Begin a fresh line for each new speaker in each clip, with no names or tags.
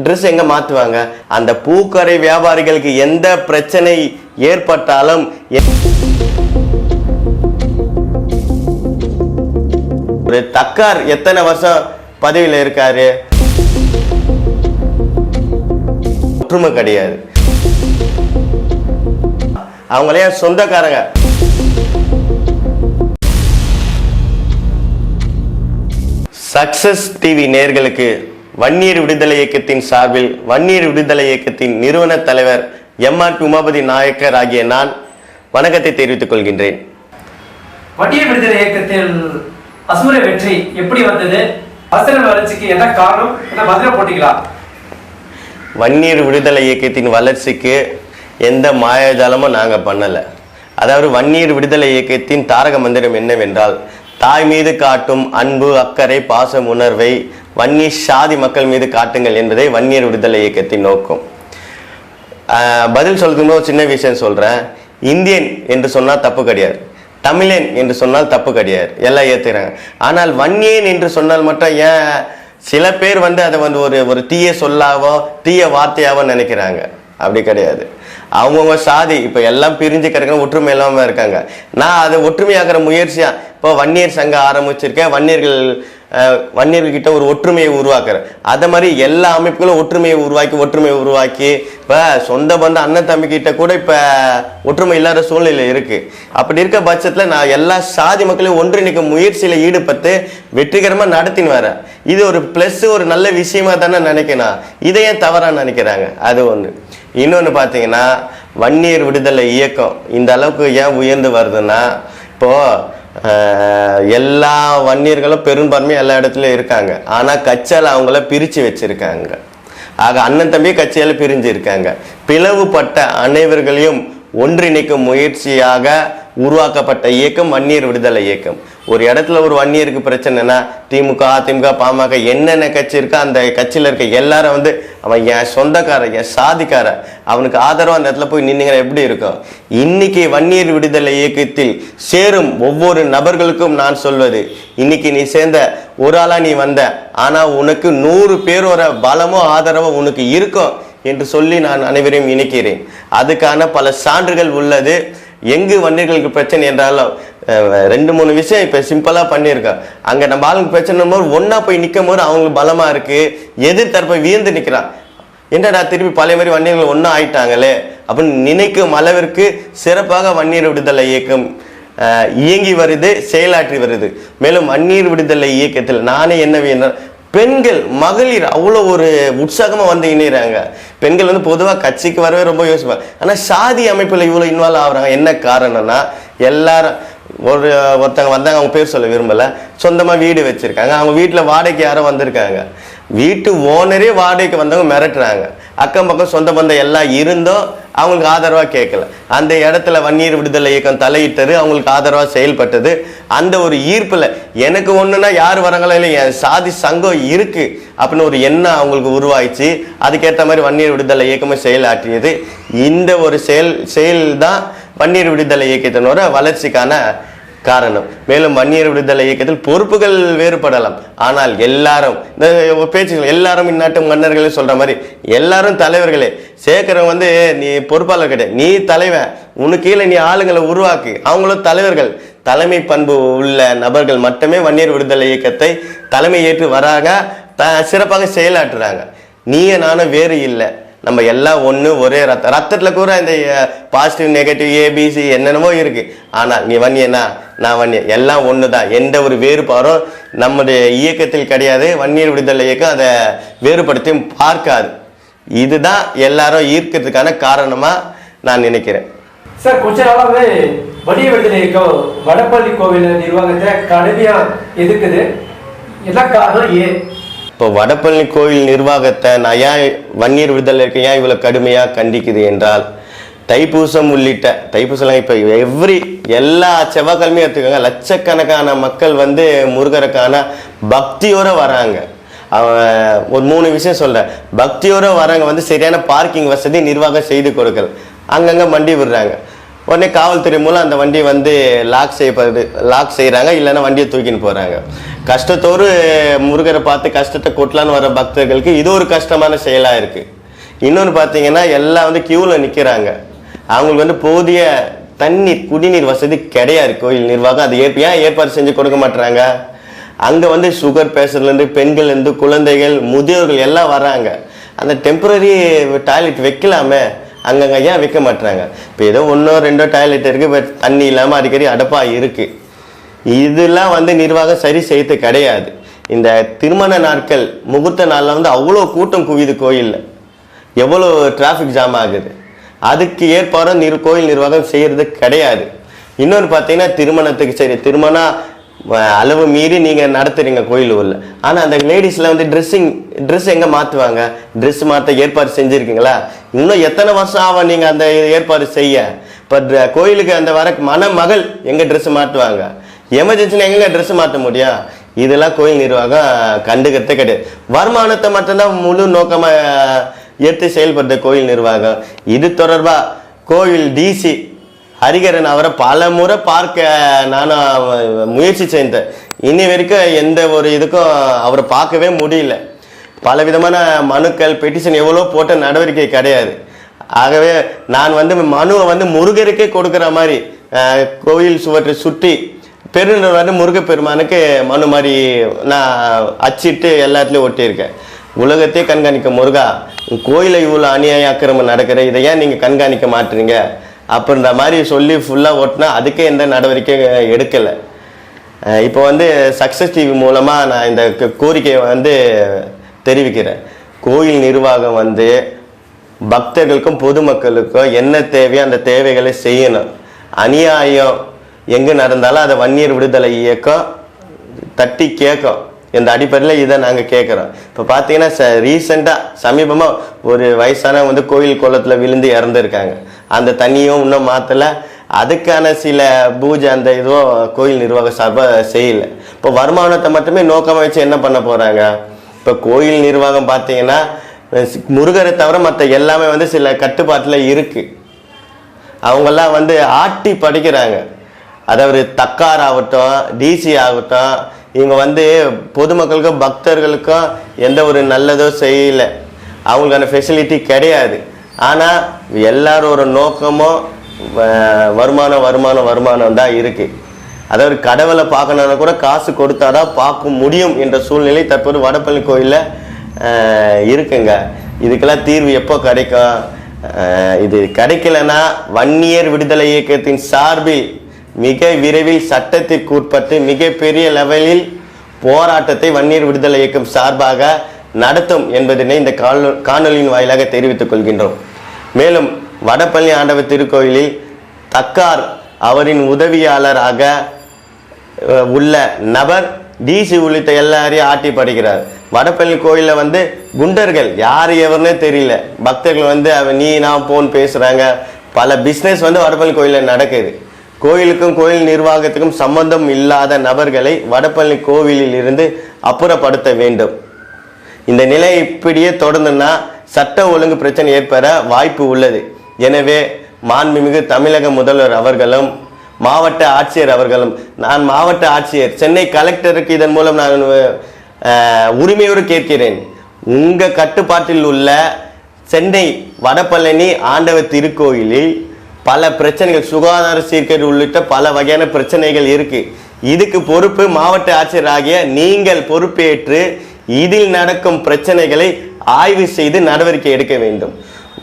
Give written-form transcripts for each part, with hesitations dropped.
Dress எங்கே மாற்றுவாங்க? அந்த பூக்கடை வியாபாரிகளுக்கு எந்த பிரச்சனை ஏற்பட்டாலும் ஒரு தக்கார் எத்தனை வருஷம் பதவியில் இருக்காரு? ஒற்றுமை கிடையாது. அவங்களே சொந்தக்காரங்க. சக்சஸ் டிவி நேயர்களுக்கு வன்னியர் விடுதலை இயக்கத்தின் சார்பில் வன்னியர் விடுதலை இயக்கத்தின் நிறுவன தலைவர் எம்.ஆர். உமாபதி நாயக்கர் ஆகிய நான் வணக்கத்தை தெரிவித்துக் கொள்கின்றேன்.
வன்னியர் விடுதலை இயக்கத்தில் அசுர வெற்றி எப்படி வந்தது? அசுர வளர்ச்சிக்கு என்ன காரணம்? என்ன மதுரை போட்டிக்கலாம்?
வன்னியர் விடுதலை இயக்கத்தின் வளர்ச்சிக்கு எந்த மாயாஜாலமும் நாங்கள் பண்ணலை. அதாவது வன்னியர் விடுதலை இயக்கத்தின் தாரக மந்திரம் என்னவென்றால், தாய் மீது காட்டும் அன்பு, அக்கறை, பாசம், உணர்வை வன்னிய சாதி மக்கள் மீது காட்டுங்கள் என்பதை வன்னியர் விடுதலை இயக்கத்தின் நோக்கம். பதில் சொல்றதுக்கு சின்ன விஷயம் சொல்கிறேன். இந்தியன் என்று சொன்னால் தப்பு கிடையாது, தமிழன் என்று சொன்னால் தப்பு கிடையாது, எல்லாம் ஏற்றுக்கிறாங்க. ஆனால் வன்னியன் என்று சொன்னால் மட்டும் ஏன் சில பேர் அதை ஒரு தீய சொல்லாவோ தீய வார்த்தையாவோ நினைக்கிறாங்க? அப்படி கிடையாது. அவங்கவுங்க சாதி இப்போ எல்லாம் பிரிஞ்சு கிடக்கிற ஒற்றுமை இல்லாமல் இருக்காங்க. நான் அதை ஒற்றுமையாகிற முயற்சியாக இப்போ வன்னியர் சங்கம் ஆரம்பிச்சிருக்கேன். வன்னியர்கிட்ட ஒரு ஒற்றுமையை உருவாக்குறேன். அதை மாதிரி எல்லா அமைப்புகளும் ஒற்றுமையை உருவாக்கி இப்போ சொந்த பந்த அண்ணன் தம்பிக்கிட்ட கூட இப்போ ஒற்றுமை இல்லாத சூழ்நிலை இருக்குது. அப்படி இருக்க பட்சத்தில் நான் எல்லா சாதி மக்களையும் ஒன்றிணைக்கும் முயற்சியில் ஈடுபட்டு வெற்றிகரமாக நடத்தின்னு வரேன். இது ஒரு ப்ளஸ், ஒரு நல்ல விஷயமா தானே நினைக்கணும். இதை ஏன் தவறாக நினைக்கிறாங்க? அது ஒன்று. இன்னொன்று பார்த்தீங்கன்னா, வன்னியர் விடுதலை இயக்கம் இந்த அளவுக்கு ஏன் உயர்ந்து வருதுன்னா, இப்போது எல்லா வன்னியர்களும் பெரும்பான்மை எல்லா இடத்துலையும் இருக்காங்க. ஆனால் கட்சியால் அவங்கள பிரித்து வச்சுருக்காங்க. ஆக அண்ணன் தம்பி கட்சியால் பிரிஞ்சு இருக்காங்க. பிளவுபட்ட அனைவர்களையும் ஒன்றிணைக்கும் முயற்சியாக உருவாக்கப்பட்ட இயக்கம் வன்னியர் விடுதலை இயக்கம். ஒரு இடத்துல ஒரு வன்னியருக்கு பிரச்சனைனா திமுக, அதிமுக, பாமக என்னென்ன கட்சி இருக்கோ அந்த கட்சியில் இருக்க எல்லாரும் அவன் என் சொந்தக்காரன், என் சாதிக்கார, அவனுக்கு ஆதரவு அந்த இடத்துல போய் நின்னுங்கிற எப்படி இருக்கும்? இன்னைக்கு வன்னியர் விடுதலை இயக்கத்தில் சேரும் ஒவ்வொரு நபர்களுக்கும் நான் சொல்வது, இன்னைக்கு நீ சேர்ந்த ஒரு ஆளா நீ வந்த, ஆனா உனக்கு 100 பேரோட பலமோ ஆதரவோ உனக்கு இருக்கும் என்று சொல்லி நான் அனைவரையும் இணைக்கிறேன். அதுக்கான பல சான்றுகள் உள்ளது. எங்கு வன்னியர்களுக்கு பிரச்சனை என்றாலும் 2-3 விஷயம் இப்போ சிம்பிளாக பண்ணியிருக்கேன். அங்கே நம்ம ஆளுங்க பிரச்சனை போது ஒன்றா போய் நிற்கும் போது அவங்களுக்கு பலமாக இருக்குது. எதிர்த்தரப்பை வீழ்ந்து நிற்கிறான். என்னடா திருப்பி பழைய மாதிரி வன்னியர்கள் ஒன்றா ஆயிட்டாங்களே அப்படின்னு நினைக்கும் அளவிற்கு சிறப்பாக வன்னியர் விடுதலை இயக்கம் இயங்கி வருது, செயலாற்றி வருது. மேலும் வன்னியர் விடுதலை இயக்கத்தில் நானே என்ன வேணும், பெண்கள், மகளிர் அவ்வளோ ஒரு உற்சாகமாக இணைகிறாங்க. பெண்கள் பொதுவாக கட்சிக்கு வரவே ரொம்ப யோசிப்பாங்க. ஆனால் சாதி அமைப்பில் இவ்வளோ இன்வால்வ் ஆகுறாங்க. என்ன காரணம்னா, எல்லாரும் ஒருத்தங்க வந்தாங்க, அவங்க பேர் சொல்ல விரும்பலை, சொந்தமாக வீடு வச்சுருக்காங்க. அவங்க வீட்டில் வாடகைக்கு யாரோ வந்திருக்காங்க. வீட்டு ஓனரே வாடகைக்கு வந்தவங்க மிரட்டுறாங்க. அக்கம் பக்கம் சொந்த பந்தம் எல்லாம் இருந்தும் அவங்களுக்கு ஆதரவாக கேட்கல. அந்த இடத்துல வன்னியர் விடுதலை இயக்கம் தலையிட்டது, அவங்களுக்கு ஆதரவாக செயல்பட்டது. அந்த ஒரு ஈர்ப்பில் எனக்கு ஒன்றுனா யார் வராங்களோ இல்லை, என் சாதி சங்கம் இருக்குது அப்படின்னு ஒரு எண்ணம் அவங்களுக்கு உருவாயிச்சு. அதுக்கேற்ற மாதிரி வன்னியர் விடுதலை இயக்கமே செயலாற்றியது. இந்த ஒரு செயல் தான் வன்னியர் விடுதலை இயக்கத்தினோட வளர்ச்சிக்கான காரணம். மேலும் வன்னியர் விடுதலை இயக்கத்தில் பொறுப்புகள் வேறுபடலாம், ஆனால் எல்லாரும் இந்த பேச்சுகள் எல்லாரும் இந்நாட்டு மன்னர்களே சொல்ற மாதிரி எல்லாரும் தலைவர்களே. சேர்க்கிறவங்க நீ பொறுப்பாளர் கிடையாது, நீ தலைவன், உனக்கு கீழே நீ ஆளுங்களை உருவாக்கி அவங்களும் தலைவர்கள். தலைமை பண்பு உள்ள நபர்கள் மட்டுமே வன்னியர் விடுதலை இயக்கத்தை தலைமை ஏற்று வராங்க, சிறப்பாக செயலாற்றுறாங்க. நீயே நானும் வேறு இல்லை, நம்ம எல்லாம் ஒன்று, ஒரே ரத்தத்தில் கூட இந்த பாசிட்டிவ் நெகட்டிவ் ஏபிசி என்னென்னமோ இருக்கு. ஆனால் நீ வன்னியனா நான் வன்னியன், எல்லாம் ஒன்று தான். எந்த ஒரு வேறுபாடும் நம்முடைய இயக்கத்தில் கிடையாது. வன்னியர் விடுதலை இயக்கம் அதை வேறுபடுத்தியும் பார்க்காது. இதுதான் எல்லாரும் ஈர்க்கிறதுக்கான காரணமா நான் நினைக்கிறேன்.
சார், கொஞ்ச நாளாவே வன்னியர் விடுதலை இயக்கம் வடபழனி கோவில் நிர்வாகத்தை கடுமையா எதிர்க்குது. என்ன காரணம்? ஏன்
இப்போ வடபழனி கோயில் நிர்வாகத்தை நான் ஏன் வன்னியர் விடுதலை இயக்கம் ஏன் இவ்வளோ கடுமையாக கண்டிக்குது என்றால், தைப்பூசம் உள்ளிட்ட தைப்பூசம் இப்போ எல்லா செவ்வாய்க்கிழமையும் எடுத்துக்கோங்க, லட்சக்கணக்கான மக்கள் முருகருக்கான பக்தியோடு வராங்க. ஒரு 3 விஷயம் சொல்கிறேன். பக்தியோடு வராங்க, சரியான பார்க்கிங் வசதி நிர்வாகம் செய்து கொடுக்கல, அங்கங்கே வண்டி விடுறாங்க. உடனே காவல்துறை மூலம் அந்த வண்டி லாக் செய்யப்படுது, லாக் செய்கிறாங்க, இல்லைன்னா வண்டியை தூக்கின்னு போகிறாங்க. கஷ்டத்தோடு முருகரை பார்த்து கஷ்டத்தை கொட்டலான்னு வர பக்தர்களுக்கு இது ஒரு கஷ்டமான செயலாக இருக்குது. இன்னொன்று பார்த்தீங்கன்னா எல்லாம் வந்து க்யூவில் நிற்கிறாங்க. அவங்களுக்கு வந்து போதிய தண்ணீர் குடிநீர் வசதி கிடையாது. கோயில் நிர்வாகம் அது ஏன் ஏற்பாடு செஞ்சு கொடுக்க மாட்டுறாங்க? அங்கே வந்து சுகர் பேஷண்ட்லேருந்து பெண்கள்லேருந்து குழந்தைகள் முதியோர்கள் எல்லாம் வராங்க. அந்த டெம்பரரி டாய்லெட் வைக்கலாமே, அங்கங்கே ஏன் வைக்க மாட்டுறாங்க? இப்போ ஏதோ 1-2 டாய்லெட் இருக்குது, பட் தண்ணி இல்லாமல் அடிக்கடி அடப்பாக இருக்குது. இதெல்லாம் வந்து நிர்வாகம் சரி செய்து கிடையாது. இந்த திருமண நாட்கள் முகூர்த்த நாளில் வந்து அவ்வளோ கூட்டம் குவியுது கோயிலில், எவ்வளோ டிராஃபிக் ஜாம் ஆகுது. அதுக்கு ஏற்பாடும் கோயில் நிர்வாகம் செய்கிறது கிடையாது. இன்னொன்று பார்த்தீங்கன்னா திருமணத்துக்கு சரி, திருமணம் அளவு மீறி நீங்கள் நடத்துறீங்க கோயில் ஊரில், ஆனால் அந்த லேடிஸில் வந்து ட்ரெஸ் எங்கே மாற்றுவாங்க? ட்ரெஸ் மாற்ற ஏற்பாடு செஞ்சுருக்கீங்களா? இன்னும் எத்தனை வருஷம் ஆகும் நீங்கள் அந்த ஏற்பாடு செய்ய? இப்போ கோயிலுக்கு அந்த வர மணமகள் எங்கே ட்ரெஸ் மாற்றுவாங்க? எமர்ஜென்சியில் எங்கே ட்ரெஸ் மாற்ற முடியும்? இதெல்லாம் கோயில் நிர்வாகம் கண்டுக்கிறதே கிடையாது. வருமானத்தை மட்டும்தான் முழு நோக்கமாக எடுத்து செயல்படுற கோயில் நிர்வாகம். இது தொடர்பாக கோயில் டிசி ஹரிகரன் அவரை பல முறை பார்க்க நானும் முயற்சி செய்தேன். இனி வரைக்கும் எந்த ஒரு இதுக்கும் அவரை பார்க்கவே முடியல. பல விதமான மனுக்கள் பெட்டிஷன் எவ்வளோ போட்ட நடவடிக்கை கிடையாது. ஆகவே நான் வந்து மனுவை வந்து முருகருக்கே கொடுக்குற மாதிரி கோயில் சுவற்றை சுற்றி பெருநர் வந்து முருகப்பெருமானுக்கு மனு மாதிரி நான் அச்சிட்டு எல்லாத்துலேயும் ஒட்டியிருக்கேன். உலகத்தையே கண்காணிக்க முருகா, கோயிலை இவ்வளோ அநியாய அக்கிரமம் நடக்கிற, இதை ஏன் நீங்கள் கண்காணிக்க மாட்டுறீங்க அப்படின்ற மாதிரி சொல்லி ஃபுல்லாக ஓட்டினா அதுக்கே எந்த நடவடிக்கை எடுக்கலை. இப்போ வந்து சக்ஸஸ் டிவி மூலமாக நான் இந்த கோரிக்கையை வந்து தெரிவிக்கிறேன். கோயில் நிர்வாகம் வந்து பக்தர்களுக்கும் பொதுமக்களுக்கும் என்ன தேவையோ அந்த தேவைகளை செய்யணும். அநியாயம் எங்கே நடந்தாலும் அதை வன்னியர் விடுதலை இயக்கம் தட்டி கேட்கும். இந்த அடிப்படையில் இதை நாங்கள் கேட்குறோம். இப்போ பார்த்தீங்கன்னா ரீசெண்டாக சமீபமாக ஒரு வயசான வந்து கோயில் குளத்தில் விழுந்து இறந்துருக்காங்க. அந்த தண்ணியும் இன்னும் மாற்றலை. அதுக்கான சில பூஜை அந்த இதுவும் கோயில் நிர்வாக சார்பாக செய்யலை. இப்போ வருமானத்தை மட்டுமே நோக்கமாக வச்சு என்ன பண்ண போகிறாங்க? இப்போ கோயில் நிர்வாகம் பார்த்தீங்கன்னா முருகரை தவிர மற்ற எல்லாமே வந்து சில கட்டுப்பாட்டில் இருக்குது. அவங்கெல்லாம் வந்து ஆட்டி படிக்கிறாங்க. அதாவது தக்கார் ஆகட்டும், டிசி ஆகட்டும், இவங்க வந்து பொதுமக்களுக்கும் பக்தர்களுக்கும் எந்த ஒரு நல்லதோ செய்யலை. அவங்களுக்கான ஃபெசிலிட்டி கிடையாது. ஆனால் எல்லாரோட நோக்கமும் வருமானம் வருமானம் வருமானம் தான் இருக்குது. அதாவது கடவுளை பார்க்கணுன்னா கூட காசு கொடுத்தாதான் பார்க்க முடியும் என்ற சூழ்நிலை தற்போது வடபழனி கோயிலில் இருக்குங்க. இதுக்கெல்லாம் தீர்வு எப்போ கிடைக்கும்? இது கிடைக்கலன்னா வன்னியர் விடுதலை இயக்கத்தின் சார்பில் மிக விரைவில் சட்டத்திற்கு உட்பட்டு மிகப்பெரிய லெவலில் போராட்டத்தை வன்னியர் விடுதலை இயக்கம் சார்பாக நடத்தும் என்பதனை இந்த காணொலியின் வாயிலாக தெரிவித்துக் கொள்கின்றோம். மேலும் வடபழனி ஆண்டவர் திருக்கோயிலில் தக்கார் அவரின் உதவியாளராக உள்ள நபர் டிசி உள்ளிட்ட எல்லாரையும் ஆட்டி படிக்கிறார். வடபழனி கோயிலில் வந்து குண்டர்கள் யார் எவருன்னே தெரியல. பக்தர்கள் வந்து நீ நான் போன் பேசுகிறாங்க. பல பிஸ்னஸ் வந்து வடபழனி கோயிலில் நடக்குது. கோயிலுக்கும் கோயில் நிர்வாகத்துக்கும் சம்பந்தம் இல்லாத நபர்களை வடபழனி கோவிலில் இருந்து அப்புறப்படுத்த வேண்டும். இந்த நிலை இப்படியே தொடர்ந்துன்னா சட்ட ஒழுங்கு பிரச்சனை ஏற்பட வாய்ப்பு உள்ளது. எனவே மாண்புமிகு தமிழக முதல்வர் அவர்களும் மாவட்ட ஆட்சியர் அவர்களும், நான் மாவட்ட ஆட்சியர் சென்னை கலெக்டருக்கு இதன் மூலம் நான் உரிமையோடு கேட்கிறேன். உங்கள் கட்டுப்பாட்டில் உள்ள சென்னை வடபழனி ஆண்டவர் திருக்கோயிலில் பல பிரச்சனைகள், சுகாதார சீர்கேடு உள்ளிட்ட பல வகையான பிரச்சனைகள் இருக்கு. இதுக்கு பொறுப்பு மாவட்ட ஆட்சியர் ஆகிய நீங்கள் பொறுப்பேற்று இதில் நடக்கும் பிரச்சனைகளை ஆய்வு செய்து நடவடிக்கை எடுக்க வேண்டும்.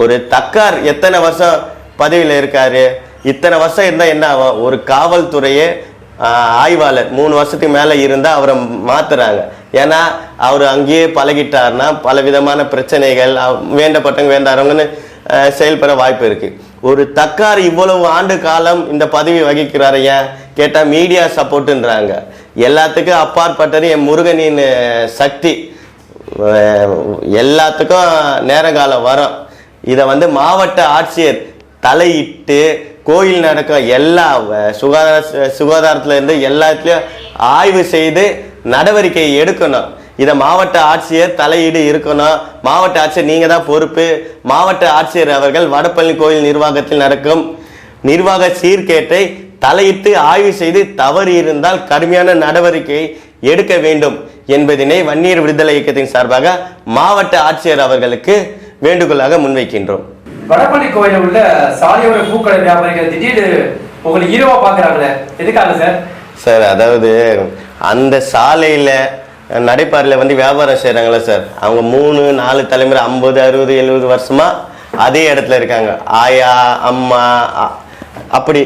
ஒரு தக்கார் எத்தனை வருஷம் பதவியில் இருக்காரு? இத்தனை வருஷம் இருந்தால் என்ன ஆகும்? ஒரு காவல்துறையே ஆய்வாளர் 3 வருஷத்துக்கு மேலே இருந்தால் அவரை மாத்துறாங்க. ஏன்னா அவர் அங்கேயே பழகிட்டார்னா பல விதமான பிரச்சனைகள், வேண்டப்பட்டவங்க வேண்டாதவங்கன்னு செயல்பட வாய்ப்பு இருக்கு. ஒரு தக்கார் இவ்வளவு ஆண்டு காலம் இந்த பதவி வகிக்கிறாரு. ஏன் கேட்டால் மீடியா சப்போர்ட்டுன்றாங்க. எல்லாத்துக்கும் அப்பாற்பட்டது என் முருகனின் சக்தி. எல்லாத்துக்கும் நேரங்காலம் வரும். இதை வந்து மாவட்ட ஆட்சியர் தலையிட்டு கோயில் நடக்கும் எல்லா சுகாதாரத்தில் இருந்து எல்லாத்துலேயும் ஆய்வு செய்து நடவடிக்கை எடுக்கணும். இதை மாவட்ட ஆட்சியர் தலையீடு இருக்கணும். மாவட்ட ஆட்சியர் நீங்கள் தான் பொறுப்பு. மாவட்ட ஆட்சியர் அவர்கள் வடபழனி கோயில் நிர்வாகத்தில் நடக்கும் நிர்வாக சீர்கேட்டை தலையிட்டு ஆய்வு செய்து தவறு இருந்தால் கடுமையான நடவடிக்கை எடுக்க வேண்டும் என்பதனை வன்னியர் விடுதலை இயக்கத்தின் சார்பாக மாவட்ட ஆட்சியர் அவர்களுக்கு வேண்டுகோளாக முன்வைக்கின்றோம்.
வடபள்ளி கோயில உள்ள சாலையோர பூக்கடை வியாபாரிகள் திடீர்னு உங்களை ஹீரோவா பாக்குறாங்களே, எதுக்காக சார்?
சார், அதாவது அந்த சாலையில நடைபாதையில் வந்து வியாபாரம் செய்கிறாங்களே சார், அவங்க 3-4 தலைமுறை 50, 60, 70 வருஷமா அதே இடத்துல இருக்காங்க. ஆயா, அம்மா, அப்படி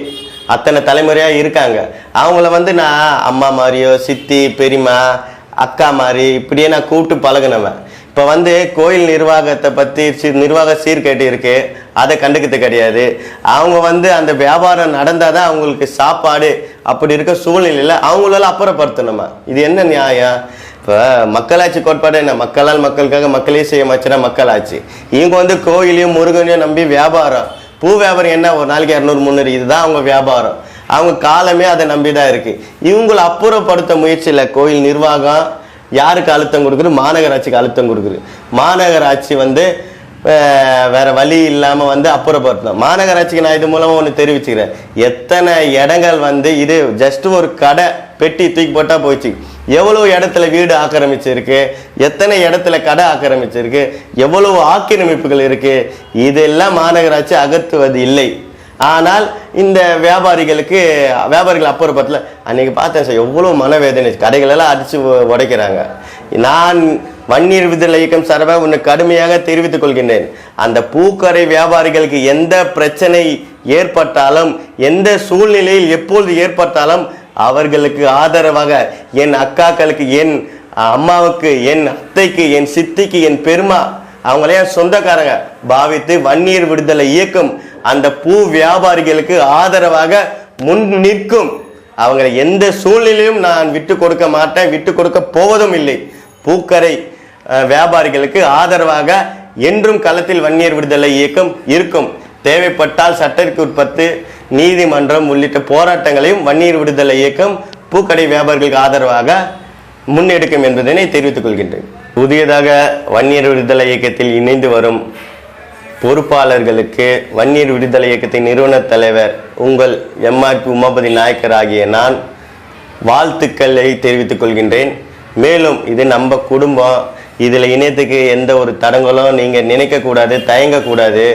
அத்தனை தலைமுறையாக இருக்காங்க. அவங்கள வந்து நான் அம்மா மாதிரியோ, சித்தி, பெரியம்மா, அக்கா மாதிரி இப்படியே நான் கூப்பிட்டு பழகினவன். இப்போ வந்து கோயில் நிர்வாகத்தை பற்றி நிர்வாக சீர்கேட்டு இருக்கு, அதை கண்டுக்கிறது கிடையாது. அவங்க வந்து அந்த வியாபாரம் நடந்தால் தான் அவங்களுக்கு சாப்பாடு, அப்படி இருக்க சூழ்நிலையில் அவங்களால அப்புறப்படுத்தணுமா? இது என்ன நியாயம்? இப்போ மக்களாட்சி கோட்பாடு என்ன? மக்களால் மக்களுக்காக மக்களே செய்ய மச்சுனா மக்களாட்சி. இவங்க வந்து கோயிலையும் முருகனையும் நம்பி வியாபாரம், பூ வியாபாரம் என்ன, ஒரு நாளைக்கு 200-300, இதுதான் அவங்க வியாபாரம். அவங்க காலமே அதை நம்பி தான் இருக்கு. இவங்களை அப்புறப்படுத்த முயற்சியில் கோயில் நிர்வாகம் யாருக்கு அழுத்தம் கொடுக்குது? மாநகராட்சிக்கு அழுத்தம் கொடுக்குது. மாநகராட்சி வந்து வேற வழி இல்லாமல் வந்து அப்புறப்படுத்தணும். மாநகராட்சிக்கு நான் இது மூலமாக ஒன்று தெரிவிச்சுக்கிறேன். எத்தனை இடங்கள் வந்து இது ஜஸ்ட் ஒரு கடை பெட்டி தூக்கி போட்டால் போச்சு, எவ்வளோ இடத்துல வீடு ஆக்கிரமிச்சிருக்கு, எத்தனை இடத்துல கடை ஆக்கிரமிச்சிருக்கு, எவ்வளவு ஆக்கிரமிப்புகள் இருக்கு, இதெல்லாம் மாநகராட்சி அகற்றுவது இல்லை. ஆனால் இந்த வியாபாரிகள் அப்புறப்பட்டல அன்னைக்கு பார்த்தேன் சார், எவ்வளோ மனவேதனை, கடைகளெல்லாம் அடித்து உடைக்கிறாங்க. நான் வன்னியர் விடுதலை இயக்கம் சார்பாக ஒன்று கடுமையாக தெரிவித்துக் கொள்கின்றேன். அந்த பூக்கடை வியாபாரிகளுக்கு எந்த பிரச்சனை ஏற்பட்டாலும், எந்த சூழ்நிலையில் எப்பொழுது ஏற்பட்டாலும் அவர்களுக்கு ஆதரவாக என் அக்காக்களுக்கு, என் அம்மாவுக்கு, என் அத்தைக்கு, என் சித்திக்கு, என் பெருமா, அவங்களே சொந்தக்காரங்க பாவித்து வன்னியர் விடுதலை இயக்கம் அந்த பூ வியாபாரிகளுக்கு ஆதரவாக முன் நிற்கும். அவங்களை எந்த சூழ்நிலையும் நான் விட்டு கொடுக்க மாட்டேன், விட்டு கொடுக்க போவதும் இல்லை. பூக்கடை வியாபாரிகளுக்கு ஆதரவாக என்றும் களத்தில் வன்னியர் விடுதலை இயக்கம் இருக்கும். தேவைப்பட்டால் சட்டத்திற்கு உட்பட்டு நீதிமன்றம் உள்ளிட்ட போராட்டங்களையும் வன்னியர் விடுதலை இயக்கம் பூக்கடை வியாபாரிகளுக்கு ஆதரவாக முன்னெடுக்கும் என்பதனை தெரிவித்துக் கொள்கின்றேன். புதியதாக வன்னியர் விடுதலை இயக்கத்தில் இணைந்து வரும் பொறுப்பாளர்களுக்கு வன்னியர் விடுதலை இயக்கத்தின் நிறுவன தலைவர் உங்கள் MRP உமாபதி நாயக்கர் ஆகிய நான் வாழ்த்துக்களை தெரிவித்துக் கொள்கின்றேன். மேலும் இது நம்ம குடும்பம், இதில் இணையத்துக்கு எந்த ஒரு தடங்களும் நீங்கள் நினைக்கக்கூடாது, தயங்கக்கூடாது.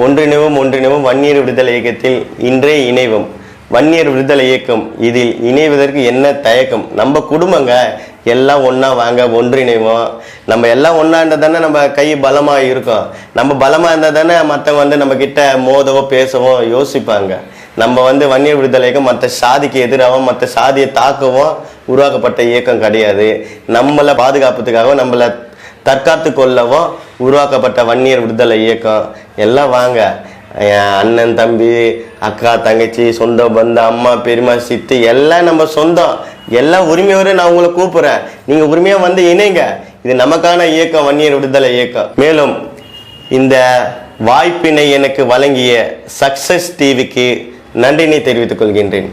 ஒன்றிணைவும் வன்னியர் விடுதலை இயக்கத்தில் இன்றே இணைவும். வன்னியர் விடுதலை இயக்கம் இதில் இணைவதற்கு என்ன தயக்கம்? நம்ம குடும்பங்க, எல்லாம் ஒன்றா வாங்க, ஒன்றிணைவோம். நம்ம எல்லாம் ஒன்றா இருந்தால் தானே நம்ம கை பலமாக இருக்கும். நம்ம பலமாக இருந்தால் தானே மற்றவங்க வந்து நம்ம கிட்ட மோதவோ பேசவோ யோசிப்பாங்க. நம்ம வந்து வன்னியர் விடுதலை இயக்கம் மற்ற சாதிக்கு எதிராகவும் மற்ற சாதியை தாக்கவும் உருவாக்கப்பட்ட இயக்கம் கிடையாது. நம்மளை பாதுகாப்புக்காகவும் நம்மளை தற்காத்து கொள்ளவும் உருவாக்கப்பட்ட வன்னியர் விடுதலை இயக்கம். எல்லாம் வாங்க, அண்ணன், தம்பி, அக்கா, தங்கச்சி, சொந்த பந்த, அம்மா, பெரியம்மா, சித்தி, எல்லாம் நம்ம சொந்தம். எல்லாம் உரிமையோடு நான் உங்களை கூப்பிட்றேன். நீங்கள் உரிமையாக வந்து இணைங்க. இது நமக்கான இயக்கம், வன்னியர் விடுதலை இயக்கம். மேலும் இந்த வாய்ப்பினை எனக்கு வழங்கிய சக்சஸ் டிவிக்கு நன்றினை தெரிவித்துக் கொள்கின்றேன்.